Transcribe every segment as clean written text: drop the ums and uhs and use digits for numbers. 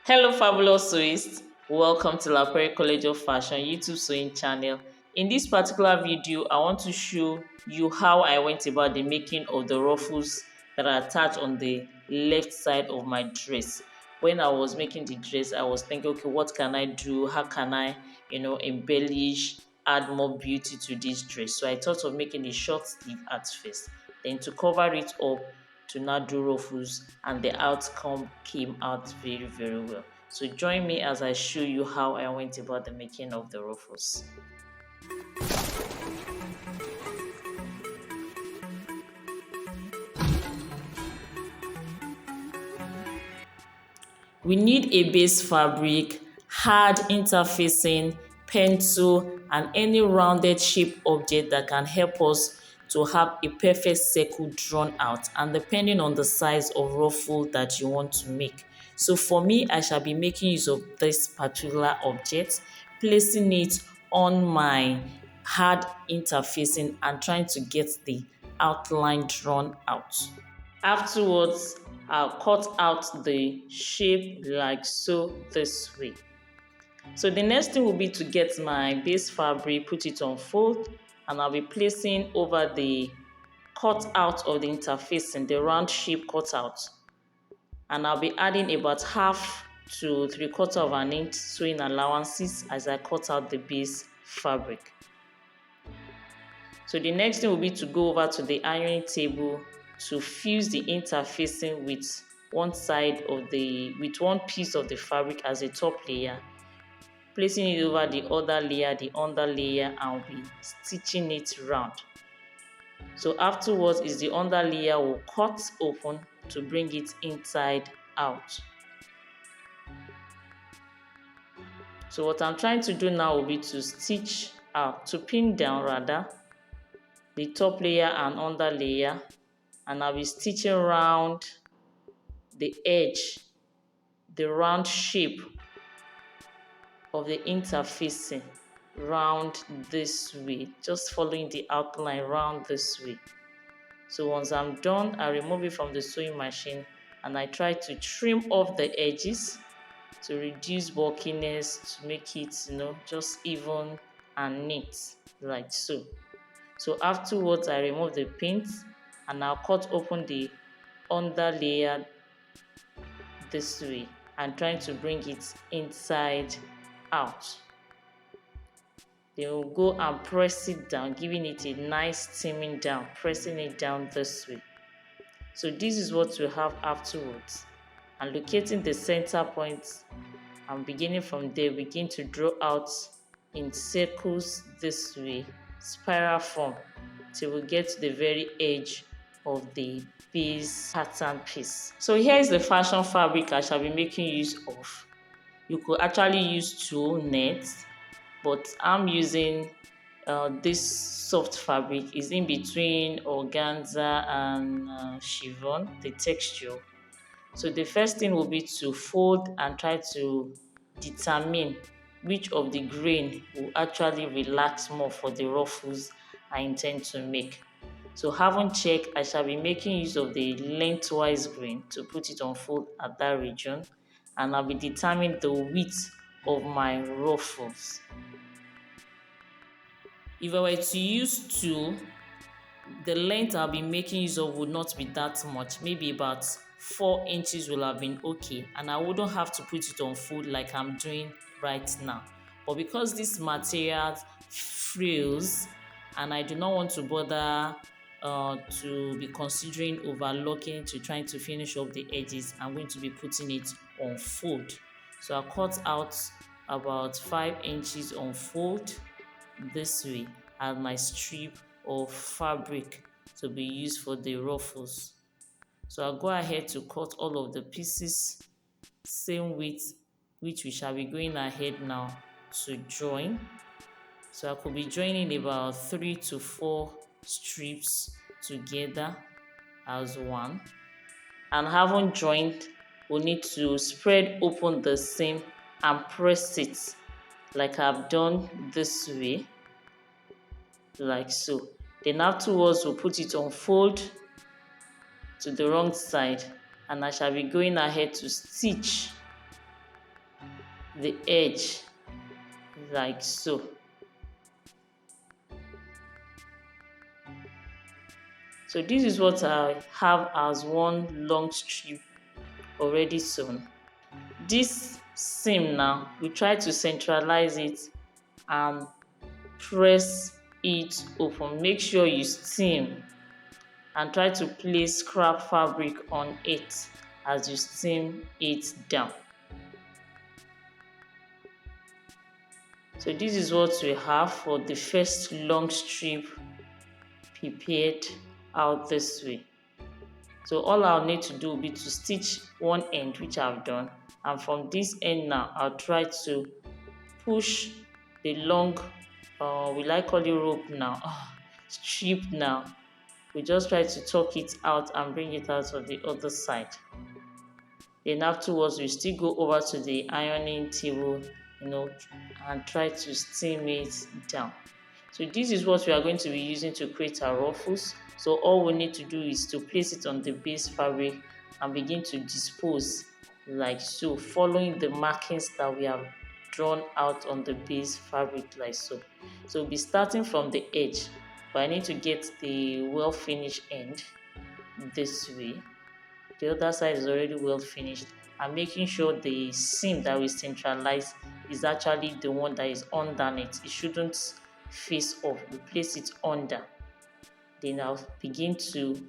Hello, fabulous sewists. Welcome to Lapre College of Fashion YouTube sewing channel. In this particular video, I want to show you how I went about the making of the ruffles that are attached on the left side of my dress. When I was making the dress, I was thinking, okay, what can I do? How can I, embellish, add more beauty to this dress? So I thought of making a short sleeve at first. Then to cover it up, to now do ruffles, and the outcome came out very well. So join me as I show you how I went about the making of the ruffles. We need a base fabric, hard interfacing, pencil, and any rounded shape object that can help us to have a perfect circle drawn out, and depending on the size of ruffle that you want to make. So for me, I shall be making use of this particular object, placing it on my hard interfacing and trying to get the outline drawn out. Afterwards, I'll cut out the shape like so this way. So the next thing will be to get my base fabric, put it on fold, and I'll be placing over the cut out of the interfacing, the round shape cut out. And I'll be adding about half to 3/4 of an inch sewing allowances as I cut out the base fabric. So the next thing will be to go over to the ironing table to fuse the interfacing with one piece of the fabric as a top layer, placing it over the other layer, the under layer, and we'll be stitching it round. So afterwards is the under layer will cut open to bring it inside out. So what I'm trying to do now will be to stitch out, to pin down rather, the top layer and under layer, and I'll be stitching around the edge, the round shape of the interfacing round this way, just following the outline round this way. So once I'm done, I remove it from the sewing machine and I try to trim off the edges to reduce bulkiness, to make it, just even and neat like so. So afterwards, I remove the pins and I'll cut open the under layer this way and trying to bring it inside out. Then we'll go and press it down, giving it a nice steaming down, pressing it down this way. So this is what we have afterwards. And locating the center point, and beginning from there, begin to draw out in circles this way, spiral form, till we get to the very edge of the base pattern piece. So here is the fashion fabric I shall be making use of. You could actually use two nets, but I'm using this soft fabric. Is in between organza and chiffon, the texture. So the first thing will be to fold and try to determine which of the grain will actually relax more for the ruffles I intend to make. So having checked, I shall be making use of the lengthwise grain to put it on fold at that region, and I'll be determining the width of my ruffles. If I were to use two, the length I'll be making use of would not be that much. Maybe about 4 inches will have been okay, and I wouldn't have to put it on fold like I'm doing right now. But because this material frills and I do not want to bother to be considering overlocking to trying to finish up the edges, I'm going to be putting it on fold. So I cut out about 5 inches on fold this way as my strip of fabric to be used for the ruffles. So I'll go ahead to cut all of the pieces same width, which we shall be going ahead now to join. So I could be joining about 3 to 4 strips together as one. And having joined, we need to spread open the seam and press it like I've done this way, like so. Then afterwards, we'll put it on fold to the wrong side, and I shall be going ahead to stitch the edge like so. So this is what I have as one long strip already sewn. This seam now, we try to centralize it and press it open. Make sure you steam and try to place scrap fabric on it as you steam it down. So this is what we have for the first long strip prepared out this way. So all I'll need to do will be to stitch one end, which I've done, and from this end now I'll try to push the long will I call it rope now, strip now. We just try to tuck it out and bring it out on the other side. Then afterwards we still go over to the ironing table, and try to steam it down. So this is what we are going to be using to create our ruffles. So all we need to do is to place it on the base fabric and begin to dispose like so, following the markings that we have drawn out on the base fabric like so. So we'll be starting from the edge, but I need to get the well finished end this way. The other side is already well finished, and making sure the seam that we centralize is actually the one that is underneath. It shouldn't face off. We place it under. Then I'll begin to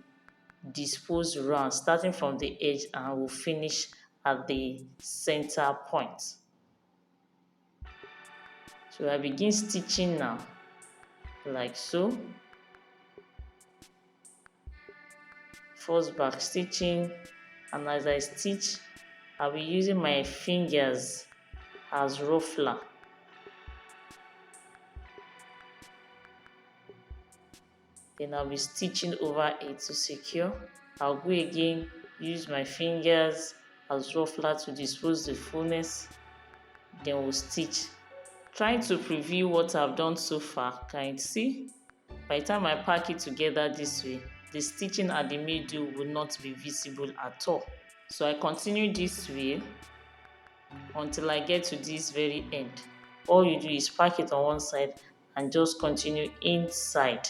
dispose around, starting from the edge, and we'll finish at the center point. So I begin stitching now, like so. First back stitching, and as I stitch, I'll be using my fingers as ruffler. Then I'll be stitching over it to secure. I'll go again, use my fingers as ruffler to dispose the fullness. Then we'll stitch. Trying to preview what I've done so far. Can you see? By the time I pack it together this way, the stitching at the middle will not be visible at all. So I continue this way until I get to this very end. All you do is pack it on one side and just continue inside,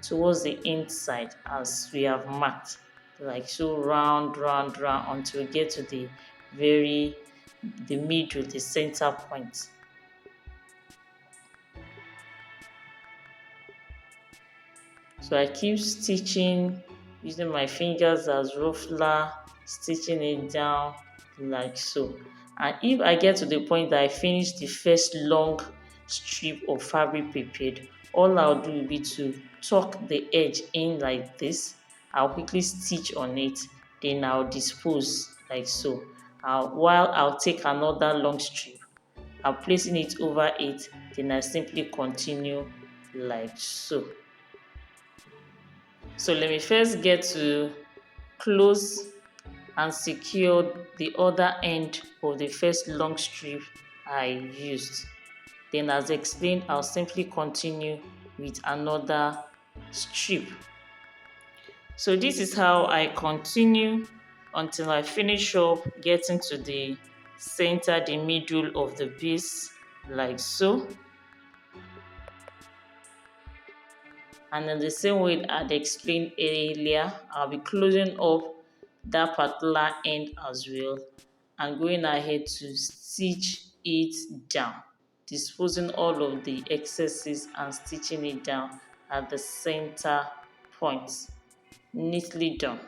towards the inside as we have marked, like so, round until we get to the middle, the center point. So I keep stitching using my fingers as ruffler, stitching it down like so. And if I get to the point that I finish the first long strip of fabric prepared, all I'll do will be to tuck the edge in like this. I'll quickly stitch on it, then I'll dispose like so. While I'll take another long strip, I'm placing it over it, then I simply continue like so. So let me first get to close and secure the other end of the first long strip I used. Then as explained, I'll simply continue with another strip. So this is how I continue until I finish up getting to the center, the middle of the piece, like so. And in the same way I'd explained earlier, I'll be closing up that particular end as well and going ahead to stitch it down, disposing all of the excesses and stitching it down at the center point. Neatly done.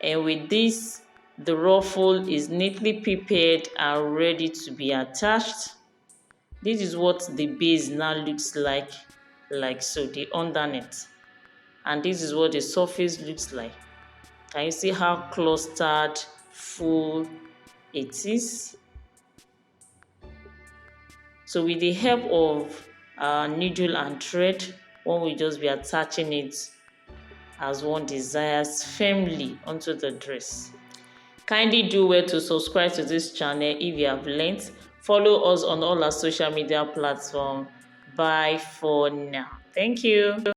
And with this, the ruffle is neatly prepared and ready to be attached. This is what the base now looks like so, the underneath. And this is what the surface looks like. Can you see how clustered, full it is? So with the help of needle and thread, one will just be attaching it as one desires firmly onto the dress. Kindly do well to subscribe to this channel if you have learned. Follow us on all our social media platforms. Bye for now. Thank you.